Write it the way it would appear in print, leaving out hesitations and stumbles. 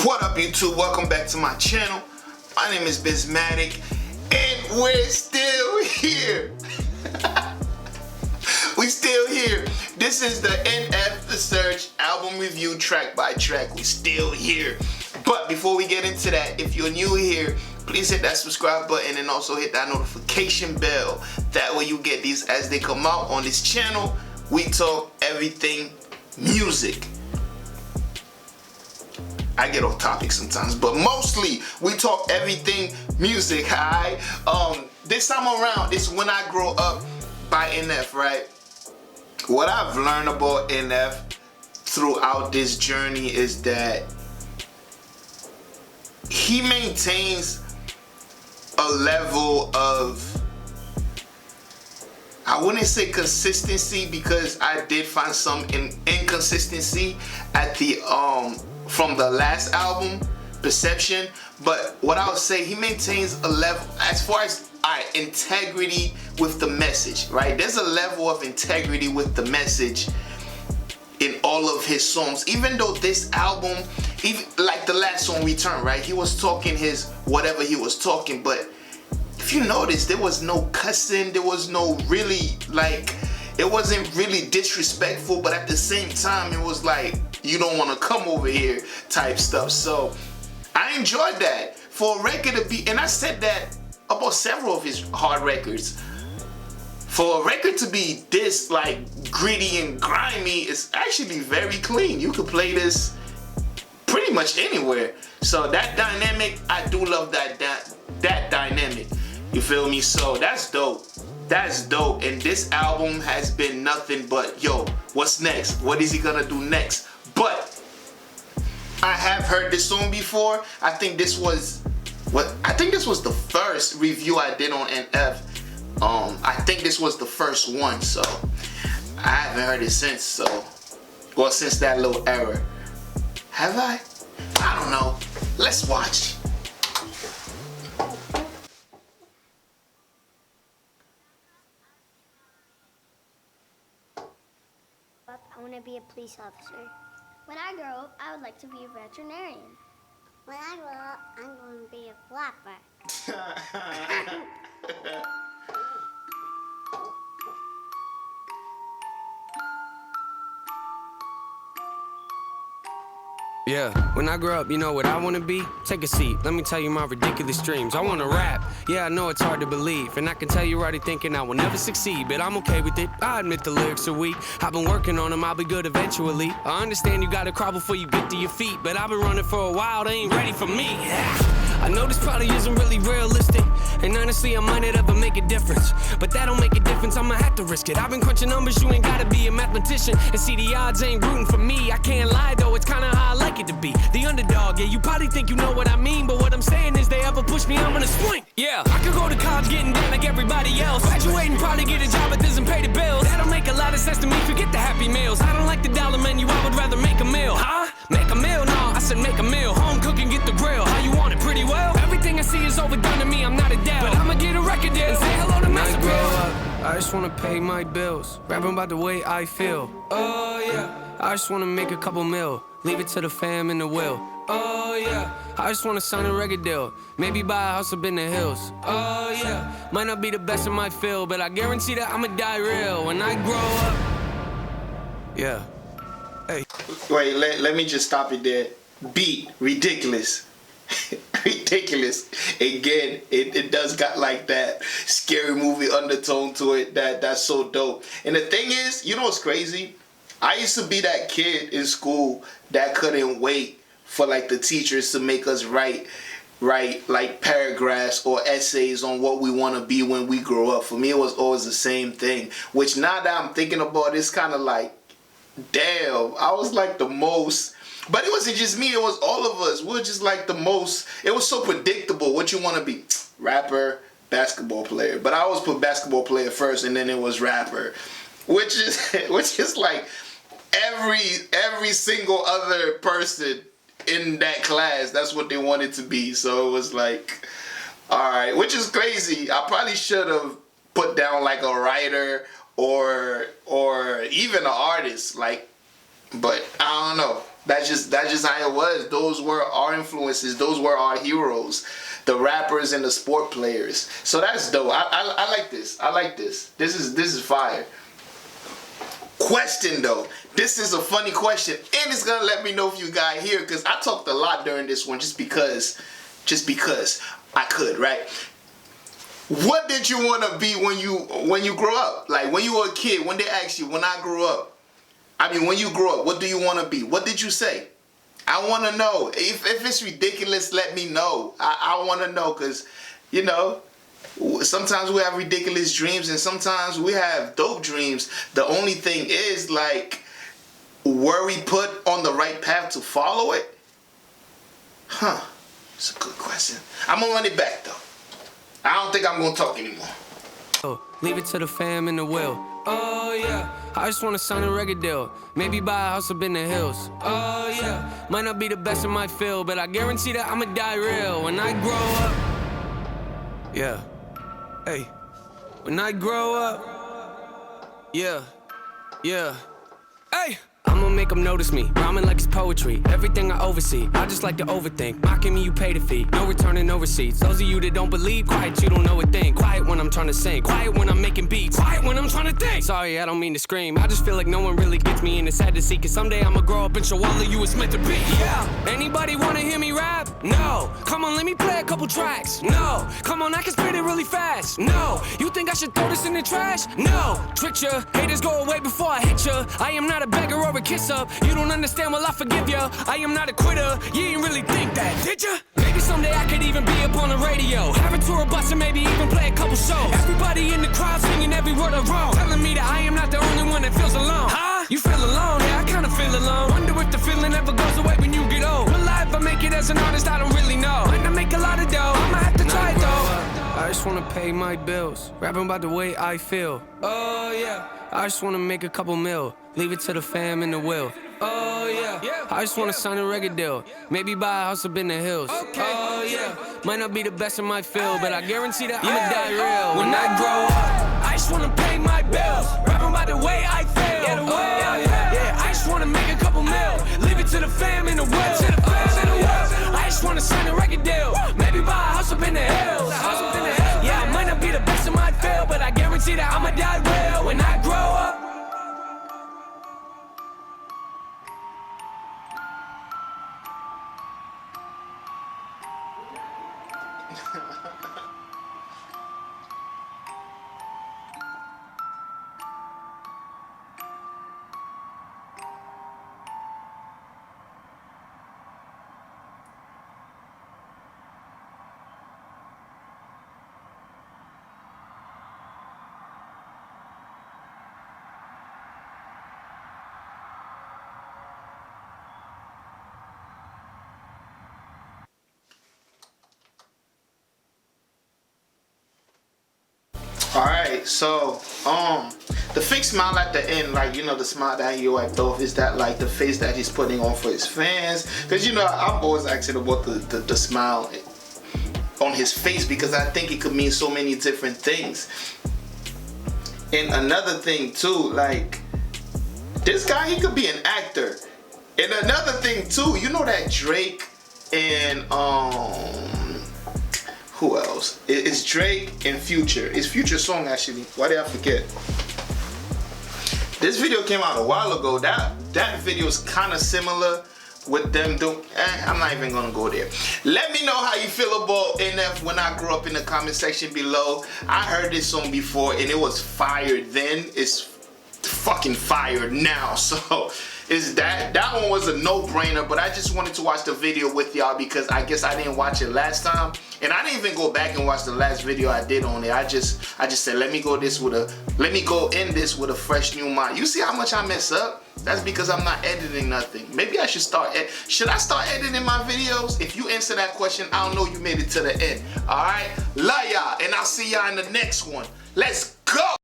What up, YouTube? Welcome back to my channel. My name is Biz Matik, and we're still here. We still here. This is the NF The Search album review track by track. We still here. But before we get into that, if you're new here, please hit that subscribe button and also hit that notification bell. That way you get these as they come out on this channel. We talk everything music. I get off topic sometimes, but mostly we talk everything music, alright? This time around, it's When I Grow Up by NF, right? What I've learned about NF throughout this journey is that he maintains a level of, I wouldn't say consistency, because I did find some inconsistency at the from the last album, Perception. But what I would say, he maintains a level as far as integrity with the message, right? There's a level of integrity with the message in all of his songs. Even though this album, even like the last song, Return, right? He was talking his whatever he was talking, but if you notice, there was no cussing, there was no really, like, it wasn't really disrespectful, but at the same time, it was like, you don't want to come over here type stuff. So I enjoyed that. For a record to be, and I said that about several of his hard records, for a record to be this like gritty and grimy, it's actually very clean. You could play this pretty much anywhere. So that dynamic, I do love that dynamic. You feel me? So that's dope. That's dope. And this album has been nothing but, yo, what's next? What is he gonna do next? But I have heard this song before. I think this was the first review I did on NF. I think this was the first one, so I haven't heard it since. So, well, since that little era. Have I? I don't know. Let's watch. I want to be a police officer. When I grow up, I would like to be a veterinarian. When I grow up, I'm going to be a flapper. Yeah, when I grow up, you know what I wanna be? Take a seat, let me tell you my ridiculous dreams. I wanna rap, yeah, I know it's hard to believe. And I can tell you're already thinking I will never succeed, but I'm okay with it, I admit the lyrics are weak. I've been working on them, I'll be good eventually. I understand you gotta crawl before you get to your feet, but I've been running for a while, they ain't ready for me. I know this probably isn't really realistic, and honestly I might not ever make a difference, but that don't make a difference, I'ma have to risk it. I've been crunching numbers, you ain't gotta be a mathematician, and see the odds ain't rooting for me. I can't lie though, it's kinda how I like it to be, the underdog. Yeah, you probably think you know what I mean, but what I'm saying is they ever push me, I'm gonna swing. Yeah, I could go to college getting down like everybody else, graduate and probably get a job that doesn't pay the bills. That don't make a lot of sense to me, forget the Happy Meals. I don't like the dollar menu, I would rather make a meal. Huh? Make a meal? No, I said make a meal. Home cooking, get the grill. How you want it? Pretty well. Everything I see is overdone to me, I'm not a dad, but I'ma get a record deal and say hello to Master Bill. When I grow up, I just wanna pay my bills, rapping about the way I feel. Oh yeah, I just wanna make a couple mil, leave it to the fam and the will. Oh yeah, I just wanna sign a record deal, maybe buy a house up in the hills. Oh yeah, might not be the best in my field, but I guarantee that I'ma die real when I grow up. Yeah. Hey. Wait, let me just stop it there. Beat, ridiculous. Ridiculous. Again, it does got like that scary movie undertone to it that's so dope. And the thing is, you know what's crazy? I used to be that kid in school that couldn't wait for like the teachers to make us write like paragraphs or essays on what we want to be when we grow up. For me, it was always the same thing, which now that I'm thinking about, it's kind of like, damn, I was like the most, but it wasn't just me, it was all of us. We were just like the most, it was so predictable what you want to be. Rapper, basketball player. But I always put basketball player first and then it was rapper. Which is like every single other person in that class, that's what they wanted to be. So it was like, alright, which is crazy. I probably should have put down like a writer or even an artist, like, but I don't know. That's just how it was. Those were our influences. Those were our heroes. The rappers and the sport players. So that's dope. I like this. I like this. This is fire. Question though. This is a funny question, and it's gonna let me know if you got here, because I talked a lot during this one just because I could, right? What did you want to be when you grow up? Like when you were a kid, when they asked you, when I grew up, I mean when you grow up, what do you want to be? What did you say? I want to know. If it's ridiculous, let me know. I want to know, because, you know, sometimes we have ridiculous dreams and sometimes we have dope dreams. The only thing is, like, were we put on the right path to follow it? Huh. It's a good question. I'm going to run it back, though. I don't think I'm going to talk anymore. Oh, leave it to the fam in the will. Oh yeah, I just wanna sign a record deal. Maybe buy a house up in the hills. Oh yeah, might not be the best in my field, but I guarantee that I'ma die real when I grow up. Yeah, hey, when I grow up. Yeah, hey. I'ma make them notice me, rhyming like it's poetry. Everything I oversee, I just like to overthink. Mocking me, you pay the fee, no return and no receipts. Those of you that don't believe, quiet, you don't know a thing. Quiet when I'm trying to sing, quiet when I'm making beats, quiet when I'm trying to think. Sorry, I don't mean to scream, I just feel like no one really gets me, and it's sad to see, cause someday I'ma grow up and show all of you it's meant to be. Yeah, anybody wanna hear me rap? No. Come on, let me play a couple tracks. No. Come on, I can spit it really fast. No. You think I should throw this in the trash? No. Trick ya, haters go away before I hit ya. I am not a beggar or a kiss up. You don't understand, well I forgive ya. I am not a quitter, you ain't really think that, did ya? Maybe someday I could even be up on the radio, have a tour bus and maybe even play a couple shows. Everybody in the crowd singing every word I wrote, telling me that I am not the only one that feels alone. Huh? You feel alone? Yeah, I kinda feel alone. Wonder if the feeling ever goes away when you get old. Will I ever make it as an artist? I don't really know. Might not make a lot of dough, I'ma have to try it though. I just wanna pay my bills, rapping about the way I feel. Oh yeah, I just wanna make a couple mil, leave it to the fam in the will. Oh yeah, I just wanna sign a record deal, maybe buy a house up in the hills. Oh yeah, might not be the best in my field, but I guarantee that I'ma die real when I grow up. I just wanna pay my bills, rapping about the way I feel. Yeah, I just wanna make a couple mil, leave it to the fam in the will. I just wanna sign a record deal, maybe buy a house up in the hills. Yeah, I might not be the best in my field, but I guarantee that I'ma die real when I grow up. Alright, so the fake smile at the end, like, you know, the smile that he wiped off, is that like the face that he's putting on for his fans? Because, you know, I'm always asking about the smile on his face, because I think it could mean so many different things. And another thing too, like, this guy, he could be an actor. And another thing too, you know that Drake and who else? It's Drake and Future. It's Future's song, actually. Why did I forget? This video came out a while ago. That video is kind of similar with them doing. I'm not even gonna go there. Let me know how you feel about NF When I Grew Up in the comment section below. I heard this song before and it was fire then. It's fucking fire now. So is that one was a no-brainer, but I just wanted to watch the video with y'all because I guess I didn't watch it last time, and I didn't even go back and watch the last video I did on it. I just said let me go in this with a fresh new mind. You see how much I mess up? That's because I'm not editing nothing. Maybe I should start. Should I start editing my videos? If you answer that question, I'll know you made it to the end. All right, love y'all, and I'll see y'all in the next one. Let's go.